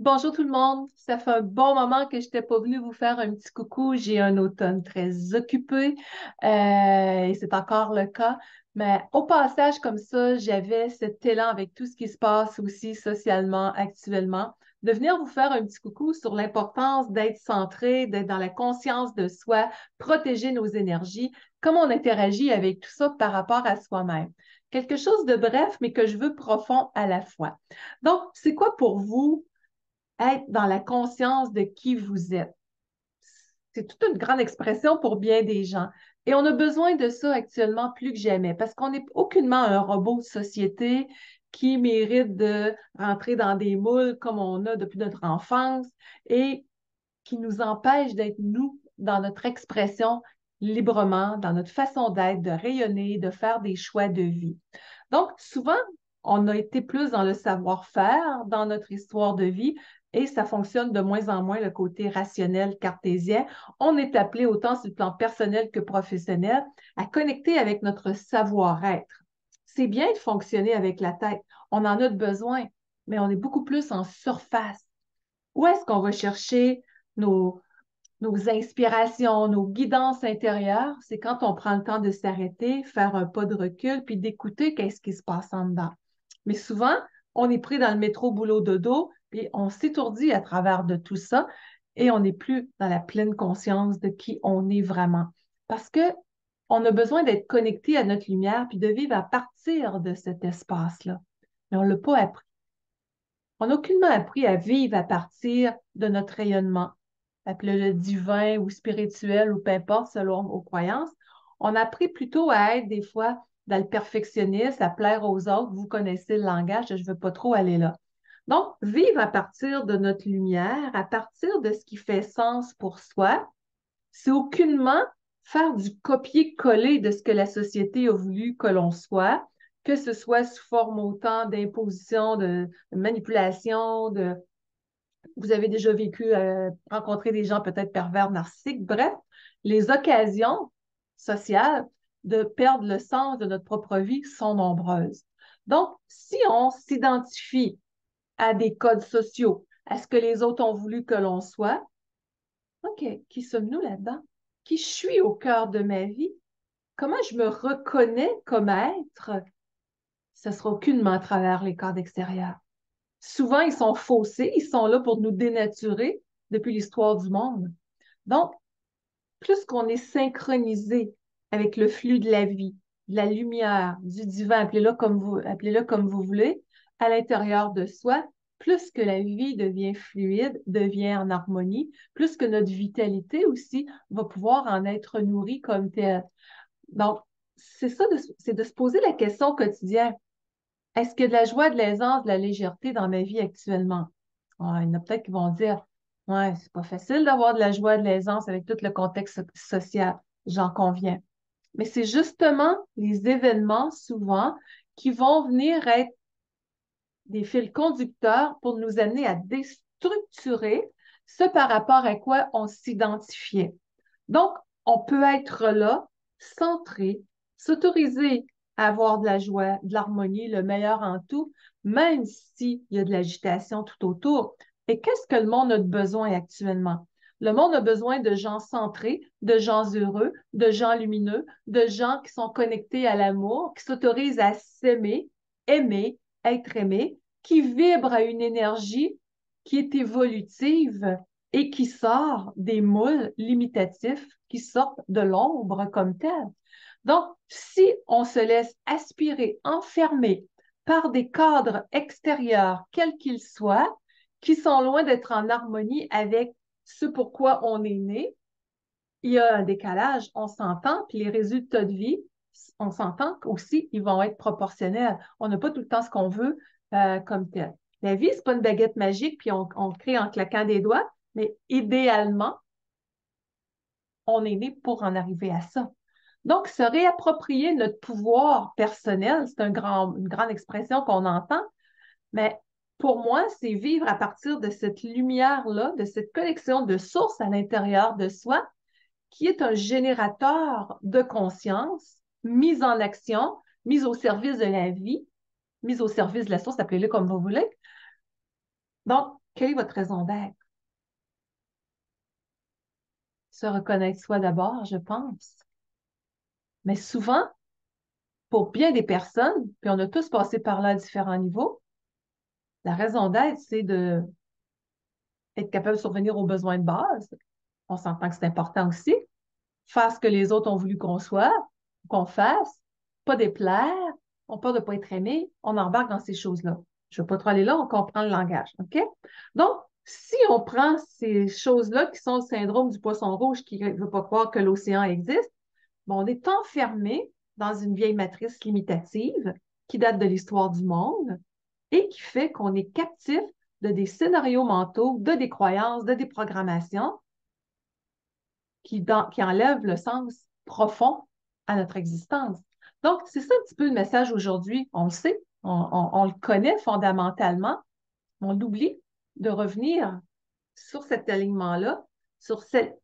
Bonjour tout le monde, ça fait un bon moment que je n'étais pas venue vous faire un petit coucou. J'ai un automne très occupé et c'est encore le cas. Mais au passage comme ça, j'avais cet élan avec tout ce qui se passe aussi socialement actuellement, de venir vous faire un petit coucou sur l'importance d'être centré, d'être dans la conscience de soi, protéger nos énergies, comment on interagit avec tout ça par rapport à soi-même. Quelque chose de bref, mais que je veux profond à la fois. Donc, c'est quoi pour vous être dans la conscience de qui vous êtes? C'est toute une grande expression pour bien des gens. Et on a besoin de ça actuellement plus que jamais parce qu'on n'est aucunement un robot de société qui mérite de rentrer dans des moules comme on a depuis notre enfance et qui nous empêche d'être nous dans notre expression librement, dans notre façon d'être, de rayonner, de faire des choix de vie. Donc, souvent, on a été plus dans le savoir-faire dans notre histoire de vie et ça fonctionne de moins en moins le côté rationnel cartésien. On est appelé autant sur le plan personnel que professionnel à connecter avec notre savoir-être. C'est bien de fonctionner avec la tête, on en a besoin, mais on est beaucoup plus en surface. Où est-ce qu'on va chercher nos, nos inspirations, nos guidances intérieures? C'est quand on prend le temps de s'arrêter, faire un pas de recul, puis d'écouter qu'est-ce qui se passe en dedans. Mais souvent, on est pris dans le métro boulot dodo, puis on s'étourdit à travers de tout ça et on n'est plus dans la pleine conscience de qui on est vraiment. Parce que on a besoin d'être connecté à notre lumière puis de vivre à partir de cet espace-là. Mais on ne l'a pas appris. On n'a aucunement appris à vivre à partir de notre rayonnement, appelez-le divin ou spirituel ou peu importe selon vos croyances. On a appris plutôt à être des fois dans le perfectionnisme, à plaire aux autres. Vous connaissez le langage, je ne veux pas trop aller là. Donc, vivre à partir de notre lumière, à partir de ce qui fait sens pour soi, c'est aucunement faire du copier-coller de ce que la société a voulu que l'on soit, que ce soit sous forme autant d'imposition, de manipulation, de vous avez déjà vécu, rencontrer des gens peut-être pervers, narcissiques. Bref, les occasions sociales de perdre le sens de notre propre vie sont nombreuses. Donc, si on s'identifie à des codes sociaux, à ce que les autres ont voulu que l'on soit, OK, qui sommes-nous là-dedans? Qui je suis au cœur de ma vie? Comment je me reconnais comme être? Ce sera aucunement à travers les corps extérieurs. Souvent, ils sont faussés, ils sont là pour nous dénaturer depuis l'histoire du monde. Donc, plus qu'on est synchronisé avec le flux de la vie, de la lumière, du divin, appelez-le comme vous voulez, à l'intérieur de soi, plus que la vie devient fluide, devient en harmonie, plus que notre vitalité aussi va pouvoir en être nourrie comme telle. Donc, c'est ça, c'est de se poser la question quotidienne. Est-ce qu'il y a de la joie, de l'aisance, de la légèreté dans ma vie actuellement? Ah, il y en a peut-être qui vont dire, ouais, c'est pas facile d'avoir de la joie, de l'aisance avec tout le contexte social. J'en conviens. Mais c'est justement les événements, souvent, qui vont venir être des fils conducteurs pour nous amener à déstructurer ce par rapport à quoi on s'identifiait. Donc, on peut être là, centré, s'autoriser à avoir de la joie, de l'harmonie, le meilleur en tout, même s'il y a de l'agitation tout autour. Et qu'est-ce que le monde a de besoin actuellement? Le monde a besoin de gens centrés, de gens heureux, de gens lumineux, de gens qui sont connectés à l'amour, qui s'autorisent à s'aimer, aimer, être aimé, qui vibrent à une énergie qui est évolutive et qui sort des moules limitatifs qui sortent de l'ombre comme tel. Donc, si on se laisse aspirer, enfermer par des cadres extérieurs, quels qu'ils soient, qui sont loin d'être en harmonie avec ce pourquoi on est né, il y a un décalage, on s'entend, puis les résultats de vie, on s'entend qu'aussi, ils vont être proportionnels. On n'a pas tout le temps ce qu'on veut comme tel. La vie, c'est pas une baguette magique, puis on crée en claquant des doigts, mais idéalement, on est né pour en arriver à ça. Donc, se réapproprier notre pouvoir personnel, c'est une grande expression qu'on entend, mais pour moi, c'est vivre à partir de cette lumière-là, de cette connexion de source à l'intérieur de soi, qui est un générateur de conscience, mise en action, mise au service de la vie, mise au service de la source, appelez-le comme vous voulez. Donc, Quelle est votre raison d'être? Se reconnaître soi d'abord, je pense. Mais souvent, pour bien des personnes, puis on a tous passé par là à différents niveaux, la raison d'être, c'est de être capable de survenir aux besoins de base. On s'entend que c'est important aussi. Faire ce que les autres ont voulu qu'on soit, qu'on fasse, pas déplaire, on peur de ne pas être aimé, on embarque dans ces choses-là. Je ne vais pas trop aller là, on comprend le langage, OK? Donc, si on prend ces choses-là qui sont le syndrome du poisson rouge qui ne veut pas croire que l'océan existe, bon, on est enfermé dans une vieille matrice limitative qui date de l'histoire du monde et qui fait qu'on est captif de des scénarios mentaux, de des croyances, de des programmations qui enlèvent le sens profond à notre existence. Donc, c'est ça un petit peu le message aujourd'hui. On le sait, on le connaît fondamentalement, on l'oublie de revenir sur cet alignement-là,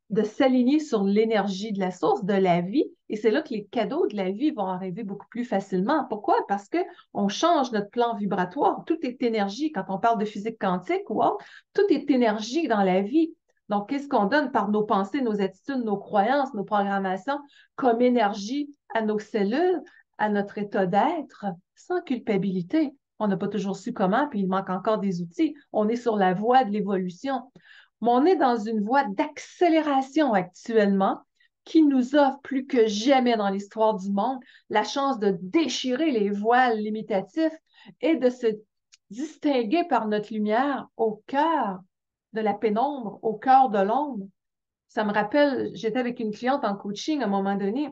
de s'aligner sur l'énergie de la source, de la vie. Et c'est là que les cadeaux de la vie vont arriver beaucoup plus facilement. Pourquoi? Parce qu'on change notre plan vibratoire. Tout est énergie. Quand on parle de physique quantique ou autre, tout est énergie dans la vie. Donc, qu'est-ce qu'on donne par nos pensées, nos attitudes, nos croyances, nos programmations comme énergie à nos cellules, à notre état d'être, sans culpabilité? On n'a pas toujours su comment, puis il manque encore des outils. On est sur la voie de l'évolution. Mais on est dans une voie d'accélération actuellement qui nous offre plus que jamais dans l'histoire du monde la chance de déchirer les voiles limitatifs et de se distinguer par notre lumière au cœur de la pénombre, au cœur de l'ombre. Ça me rappelle, j'étais avec une cliente en coaching à un moment donné,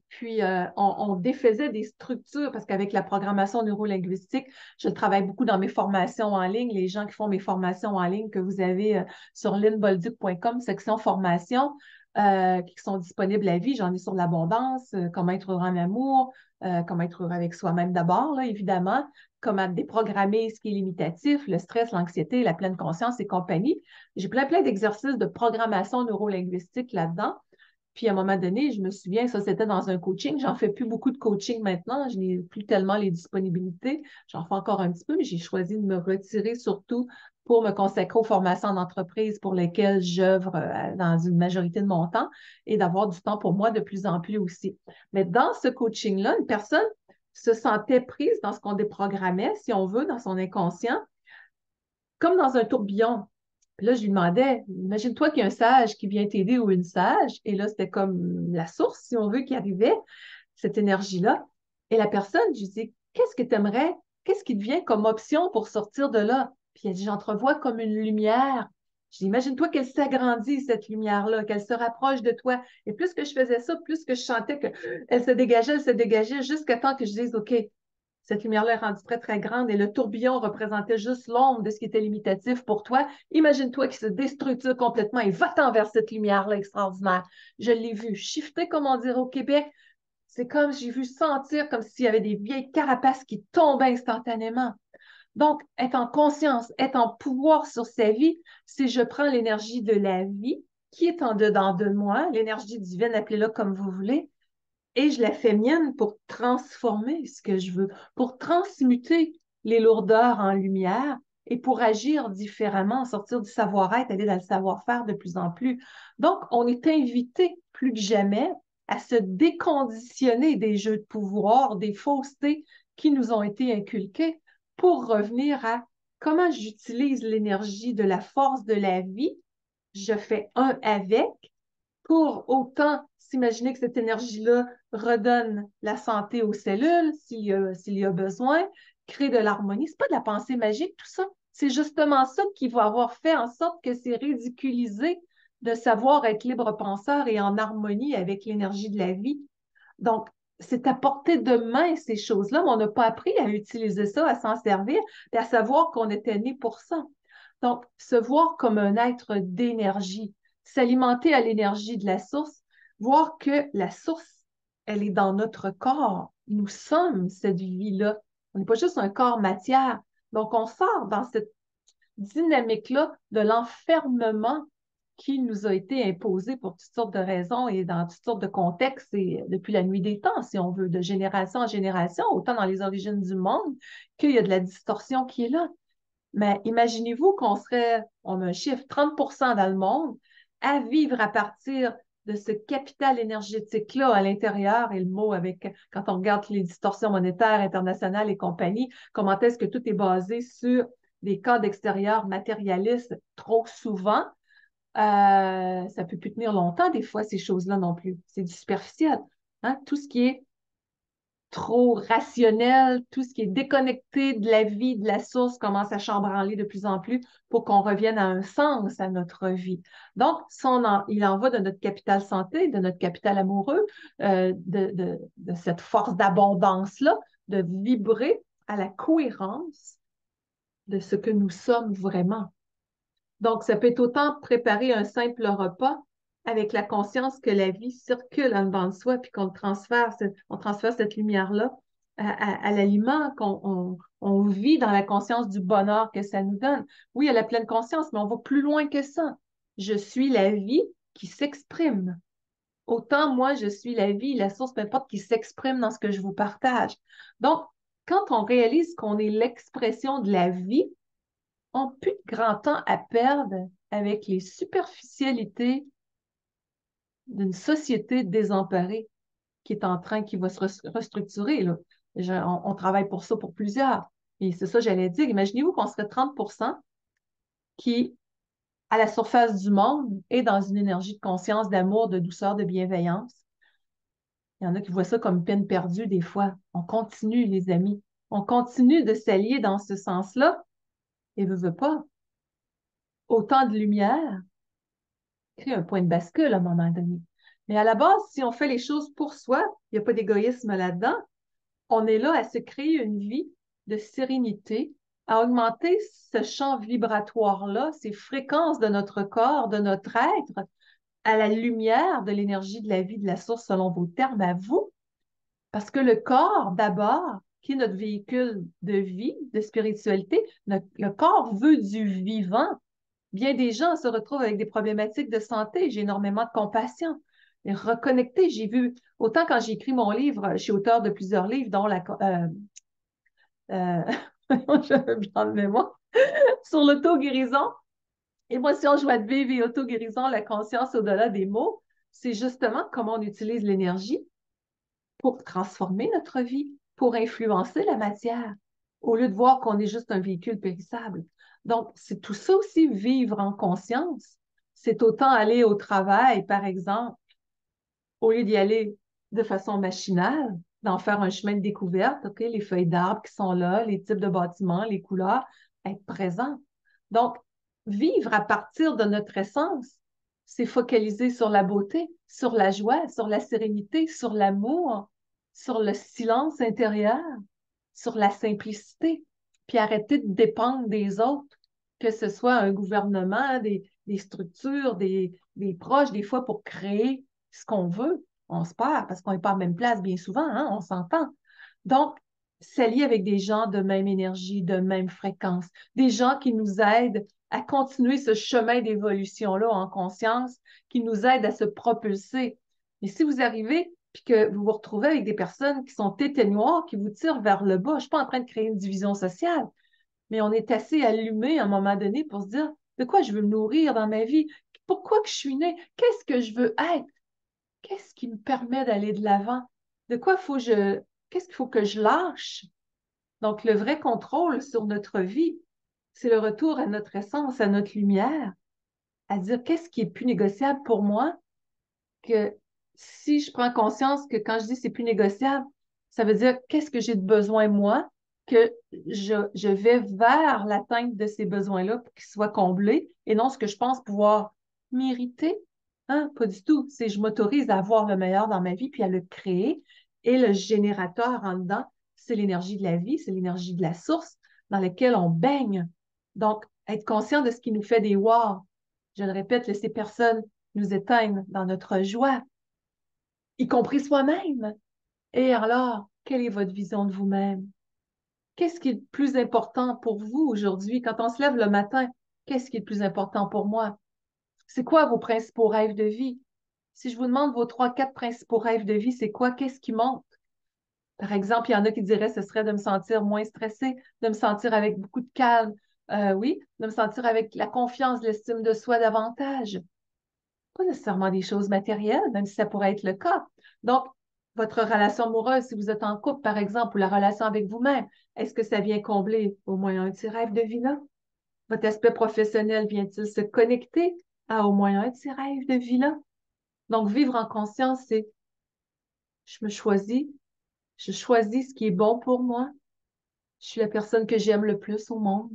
puis, on défaisait des structures parce qu'avec la programmation neurolinguistique, je travaille beaucoup dans mes formations en ligne. Les gens qui font mes formations en ligne que vous avez sur linbolduc.com, section formation, qui sont disponibles à vie. J'en ai sur l'abondance, comment être heureux en amour, comment être heureux avec soi-même d'abord, là, évidemment, comment déprogrammer ce qui est limitatif, le stress, l'anxiété, la pleine conscience et compagnie. J'ai plein d'exercices de programmation neurolinguistique là-dedans. Puis à un moment donné, je me souviens, ça c'était dans un coaching. J'en fais plus beaucoup de coaching maintenant. Je n'ai plus tellement les disponibilités. J'en fais encore un petit peu, mais j'ai choisi de me retirer surtout pour me consacrer aux formations d'entreprise pour lesquelles j'œuvre dans une majorité de mon temps et d'avoir du temps pour moi de plus en plus aussi. Mais dans ce coaching-là, une personne se sentait prise dans ce qu'on déprogrammait, si on veut, dans son inconscient, comme dans un tourbillon. Puis là, je lui demandais, imagine-toi qu'il y a un sage qui vient t'aider ou une sage, et là, c'était comme la source, si on veut, qui arrivait, cette énergie-là. Et la personne, je lui dis, qu'est-ce que tu aimerais, qu'est-ce qui te vient comme option pour sortir de là? Puis elle dit, j'entrevois comme une lumière. Je dis, imagine-toi qu'elle s'agrandit, cette lumière-là, qu'elle se rapproche de toi. Et plus que je faisais ça, plus que je sentais qu'elle se dégageait, jusqu'à temps que je dise, OK, cette lumière-là est rendue très, très grande et le tourbillon représentait juste l'ombre de ce qui était limitatif pour toi. Imagine-toi qu'il se déstructure complètement et va-t'en vers cette lumière-là extraordinaire. Je l'ai vu shifter, comme on dirait au Québec. C'est comme j'ai vu sentir comme s'il y avait des vieilles carapaces qui tombaient instantanément. Donc, être en conscience, être en pouvoir sur sa vie, si je prends l'énergie de la vie qui est en dedans de moi, l'énergie divine, appelez-la comme vous voulez, et je la fais mienne pour transformer ce que je veux, pour transmuter les lourdeurs en lumière et pour agir différemment, sortir du savoir-être, aller dans le savoir-faire de plus en plus. Donc, on est invité plus que jamais à se déconditionner des jeux de pouvoir, des faussetés qui nous ont été inculquées pour revenir à comment j'utilise l'énergie de la force de la vie. Je fais un avec pour autant s'imaginer que cette énergie-là redonne la santé aux cellules s'il y a besoin, crée de l'harmonie. C'est pas de la pensée magique, tout ça. C'est justement ça qui va avoir fait en sorte que c'est ridiculisé de savoir être libre penseur et en harmonie avec l'énergie de la vie. Donc, c'est à portée de main ces choses-là, mais on n'a pas appris à utiliser ça, à s'en servir, et à savoir qu'on était né pour ça. Donc, se voir comme un être d'énergie, s'alimenter à l'énergie de la source, voir que la source, elle est dans notre corps. Nous sommes cette vie-là. On n'est pas juste un corps matière. Donc, on sort dans cette dynamique-là de l'enfermement qui nous a été imposé pour toutes sortes de raisons et dans toutes sortes de contextes et depuis la nuit des temps, si on veut, de génération en génération, autant dans les origines du monde qu'il y a de la distorsion qui est là. Mais imaginez-vous qu'on serait, on a un chiffre, 30% dans le monde à vivre à partir de ce capital énergétique-là à l'intérieur, et le mot avec, quand on regarde les distorsions monétaires internationales et compagnie, comment est-ce que tout est basé sur des cas d'extérieur matérialistes trop souvent, ça peut plus tenir longtemps des fois, ces choses-là non plus. C'est du superficiel. Hein? Tout ce qui est trop rationnel, tout ce qui est déconnecté de la vie, de la source, commence à chambranler de plus en plus pour qu'on revienne à un sens à notre vie. Donc, il en va de notre capital santé, de notre capital amoureux, de cette force d'abondance-là, de vibrer à la cohérence de ce que nous sommes vraiment. Donc, ça peut être autant préparer un simple repas avec la conscience que la vie circule en dedans de soi, puis on transfère cette lumière-là à l'aliment, on vit dans la conscience du bonheur que ça nous donne. Oui, à la pleine conscience, mais on va plus loin que ça. Je suis la vie qui s'exprime. Autant moi, je suis la vie, la source, peu importe, qui s'exprime dans ce que je vous partage. Donc, quand on réalise qu'on est l'expression de la vie, on n'a plus de grand temps à perdre avec les superficialités d'une société désemparée qui est en train, qui va se restructurer, là. On travaille pour ça pour plusieurs. Et c'est ça, j'allais dire. Imaginez-vous qu'on serait 30% qui, à la surface du monde, est dans une énergie de conscience, d'amour, de douceur, de bienveillance. Il y en a qui voient ça comme peine perdue des fois. On continue, les amis. On continue de s'allier dans ce sens-là et veut pas. Autant de lumière crée un point de bascule à un moment donné. Mais à la base, si on fait les choses pour soi, il n'y a pas d'égoïsme là-dedans, on est là à se créer une vie de sérénité, à augmenter ce champ vibratoire-là, ces fréquences de notre corps, de notre être, à la lumière de l'énergie de la vie, de la source, selon vos termes à vous. Parce que le corps, d'abord, qui est notre véhicule de vie, de spiritualité, le corps veut du vivant. Bien des gens se retrouvent avec des problématiques de santé. J'ai énormément de compassion. Et reconnecter, j'ai vu, autant quand j'ai écrit mon livre, je suis auteur de plusieurs livres, dont euh, j'avais bien de mémoire, sur l'auto-guérison, émotion, joie de vivre et auto-guérison, la conscience au-delà des mots, c'est justement comment on utilise l'énergie pour transformer notre vie, pour influencer la matière, au lieu de voir qu'on est juste un véhicule périssable. Donc, c'est tout ça aussi, vivre en conscience. C'est autant aller au travail, par exemple, au lieu d'y aller de façon machinale, d'en faire un chemin de découverte, OK, les feuilles d'arbres qui sont là, les types de bâtiments, les couleurs, être présent. Donc, vivre à partir de notre essence, c'est focaliser sur la beauté, sur la joie, sur la sérénité, sur l'amour, sur le silence intérieur, sur la simplicité, puis arrêter de dépendre des autres, que ce soit un gouvernement, des structures, des proches, des fois pour créer ce qu'on veut. On se perd parce qu'on n'est pas à la même place bien souvent, hein, on s'entend. Donc, s'allier avec des gens de même énergie, de même fréquence, des gens qui nous aident à continuer ce chemin d'évolution-là en conscience, qui nous aident à se propulser. Et si vous arrivez puis que vous vous retrouvez avec des personnes qui sont têtes noires, qui vous tirent vers le bas, je ne suis pas en train de créer une division sociale, mais on est assez allumé à un moment donné pour se dire de quoi je veux me nourrir dans ma vie, pourquoi que je suis née, qu'est-ce que je veux être, qu'est-ce qui me permet d'aller de l'avant, de quoi qu'est-ce qu'il faut que je lâche. Donc, le vrai contrôle sur notre vie, c'est le retour à notre essence, à notre lumière, à dire qu'est-ce qui est plus négociable pour moi, que si je prends conscience que quand je dis c'est plus négociable, ça veut dire qu'est-ce que j'ai de besoin moi, que je vais vers l'atteinte de ces besoins-là pour qu'ils soient comblés et non ce que je pense pouvoir mériter. Hein? Pas du tout. C'est je m'autorise à avoir le meilleur dans ma vie puis à le créer. Et le générateur en dedans, c'est l'énergie de la vie, c'est l'énergie de la source dans laquelle on baigne. Donc, être conscient de ce qui nous fait des wow. Je le répète, laisser personne nous éteignent dans notre joie, y compris soi-même. Et alors, quelle est votre vision de vous-même? Qu'est-ce qui est le plus important pour vous aujourd'hui? Quand on se lève le matin, qu'est-ce qui est le plus important pour moi? C'est quoi vos principaux rêves de vie? Si je vous demande vos 3, 4 principaux rêves de vie, c'est quoi? Qu'est-ce qui monte? Par exemple, il y en a qui diraient ce serait de me sentir moins stressée, de me sentir avec beaucoup de calme, Oui, de me sentir avec la confiance, l'estime de soi davantage. Pas nécessairement des choses matérielles, même si ça pourrait être le cas. Donc, votre relation amoureuse, si vous êtes en couple, par exemple, ou la relation avec vous-même, est-ce que ça vient combler au moins un petit rêve de vie-là? Votre aspect professionnel vient-il se connecter à au moins un petit rêve de vie-là? Donc, vivre en conscience, c'est je me choisis, je choisis ce qui est bon pour moi. Je suis la personne que j'aime le plus au monde.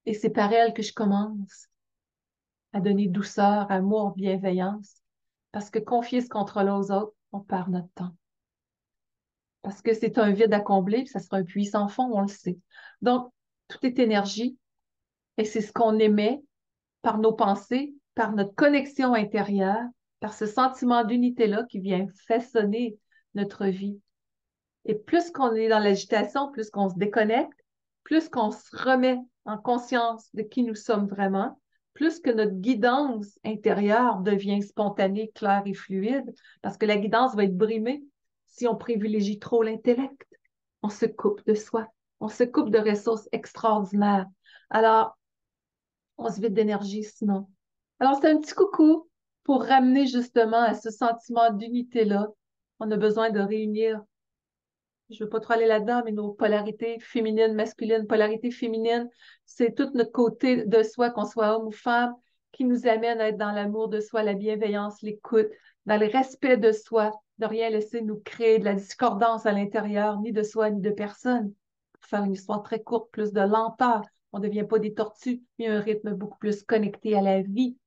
Et c'est par elle que je commence à donner douceur, amour, bienveillance. Parce que confier ce contrôle aux autres, on perd notre temps. Parce que c'est un vide à combler, puis ça sera un puits sans fond, on le sait. Donc, tout est énergie, et c'est ce qu'on émet par nos pensées, par notre connexion intérieure, par ce sentiment d'unité-là qui vient façonner notre vie. Et plus qu'on est dans l'agitation, plus qu'on se déconnecte, plus qu'on se remet en conscience de qui nous sommes vraiment, plus que notre guidance intérieure devient spontanée, claire et fluide, parce que la guidance va être brimée si on privilégie trop l'intellect. On se coupe de soi, on se coupe de ressources extraordinaires. Alors, on se vide d'énergie sinon. Alors, c'est un petit coucou pour ramener justement à ce sentiment d'unité-là. On a besoin de réunir, je ne veux pas trop aller là-dedans, mais nos polarités féminines, masculines, polarité féminine, c'est tout notre côté de soi, qu'on soit homme ou femme, qui nous amène à être dans l'amour de soi, la bienveillance, l'écoute, dans le respect de soi, de rien laisser nous créer de la discordance à l'intérieur, ni de soi, ni de personne. Pour faire une histoire très courte, plus de lenteur. On ne devient pas des tortues, mais un rythme beaucoup plus connecté à la vie.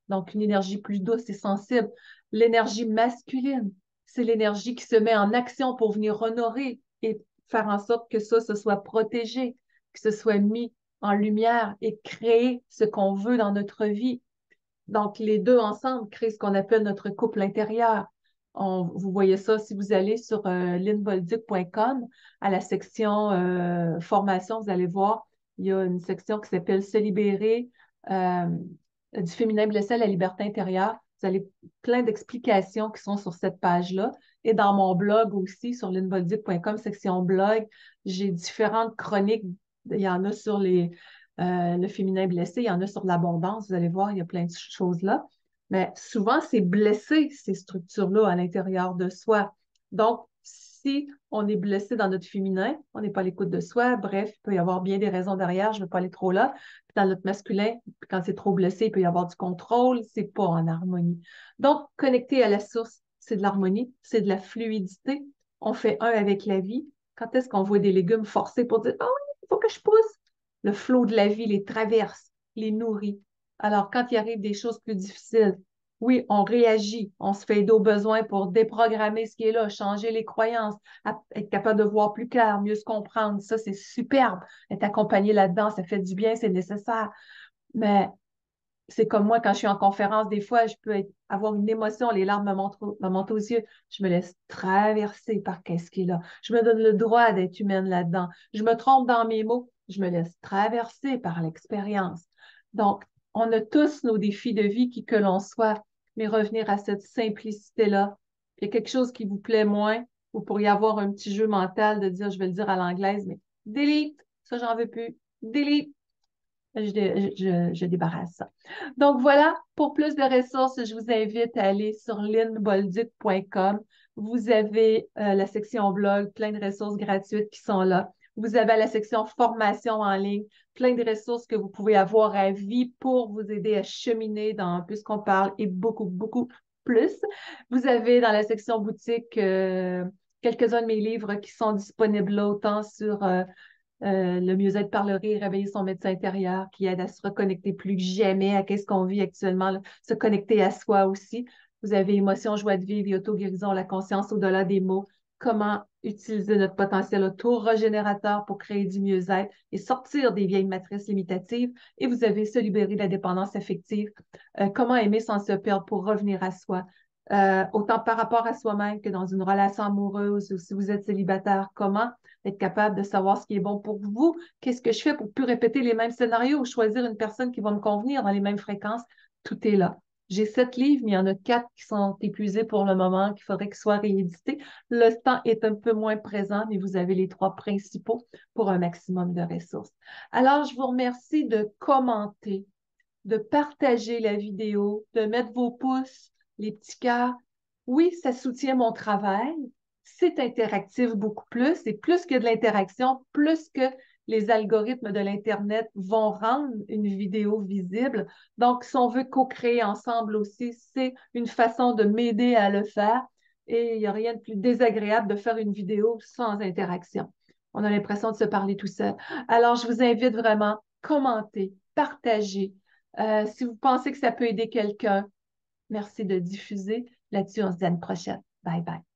Donc, une énergie plus douce et sensible. L'énergie masculine, c'est l'énergie qui se met en action pour venir honorer et faire en sorte que ça, se soit protégé, que ce soit mis en lumière et créer ce qu'on veut dans notre vie. Donc, les deux ensemble créent ce qu'on appelle notre couple intérieur. Vous voyez ça si vous allez sur linbolduc.com à la section formation, vous allez voir, il y a une section qui s'appelle Se libérer euh, du féminin blessé à la liberté intérieure. Vous avez plein d'explications qui sont sur cette page-là. Et dans mon blog aussi, sur linbolduc.com, section blog, j'ai différentes chroniques. Il y en a sur le féminin blessé, il y en a sur l'abondance, vous allez voir, il y a plein de choses là. Mais souvent, c'est blessé, ces structures-là, à l'intérieur de soi. Donc, si on est blessé dans notre féminin, on n'est pas à l'écoute de soi, bref, il peut y avoir bien des raisons derrière, je ne vais pas aller trop là. Puis dans notre masculin, quand c'est trop blessé, il peut y avoir du contrôle, c'est pas en harmonie. Donc, connecter à la source, c'est de l'harmonie, c'est de la fluidité. On fait un avec la vie. Quand est-ce qu'on voit des légumes forcés pour dire, oh, il faut que je pousse? Le flot de la vie les traverse, les nourrit. Alors, quand il arrive des choses plus difficiles, oui, on réagit, on se fait aider au besoin pour déprogrammer ce qui est là, changer les croyances, être capable de voir plus clair, mieux se comprendre. Ça, c'est superbe. Être accompagné là-dedans, ça fait du bien, c'est nécessaire. Mais c'est comme moi, quand je suis en conférence, des fois, je peux avoir une émotion, les larmes me montent aux yeux. Je me laisse traverser par qu'est-ce qui est là. Je me donne le droit d'être humaine là-dedans. Je me trompe dans mes mots. Je me laisse traverser par l'expérience. Donc, on a tous nos défis de vie, qui que l'on soit, mais revenir à cette simplicité-là. Il y a quelque chose qui vous plaît moins, vous pourriez avoir un petit jeu mental de dire, je vais le dire à l'anglaise, mais delete, ça, j'en veux plus. Delete, je débarrasse ça. Donc voilà, pour plus de ressources, je vous invite à aller sur linbolduc.com. Vous avez la section blog, plein de ressources gratuites qui sont là. Vous avez la section formation en ligne, plein de ressources que vous pouvez avoir à vie pour vous aider à cheminer dans Puisqu'on parle et beaucoup, beaucoup plus. Vous avez dans la section boutique quelques-uns de mes livres qui sont disponibles là, autant sur le mieux-être par le rire, réveiller son médecin intérieur, qui aide à se reconnecter plus que jamais à qu'est-ce qu'on vit actuellement, là, se connecter à soi aussi. Vous avez émotion, joie de vivre et auto-guérison, la conscience au-delà des mots, comment utiliser notre potentiel auto-régénérateur pour créer du mieux-être et sortir des vieilles matrices limitatives. Et vous avez se libérer de la dépendance affective, comment aimer sans se perdre pour revenir à soi. Autant par rapport à soi-même que dans une relation amoureuse ou si vous êtes célibataire, comment être capable de savoir ce qui est bon pour vous. Qu'est-ce que je fais pour ne plus répéter les mêmes scénarios ou choisir une personne qui va me convenir dans les mêmes fréquences? Tout est là. J'ai 7 livres, mais il y en a 4 qui sont épuisés pour le moment, qu'il faudrait qu'ils soient réédités. Le temps est un peu moins présent, mais vous avez les 3 principaux pour un maximum de ressources. Alors, je vous remercie de commenter, de partager la vidéo, de mettre vos pouces, les petits cœurs. Oui, ça soutient mon travail. C'est interactif beaucoup plus. Et plus que de l'interaction, plus que les algorithmes de l'Internet vont rendre une vidéo visible. Donc, si on veut co-créer ensemble aussi, c'est une façon de m'aider à le faire. Et il n'y a rien de plus désagréable de faire une vidéo sans interaction. On a l'impression de se parler tout seul. Alors, je vous invite vraiment, à commenter, partager, si vous pensez que ça peut aider quelqu'un, merci de diffuser. Là-dessus, on se dit à une prochaine. Bye bye.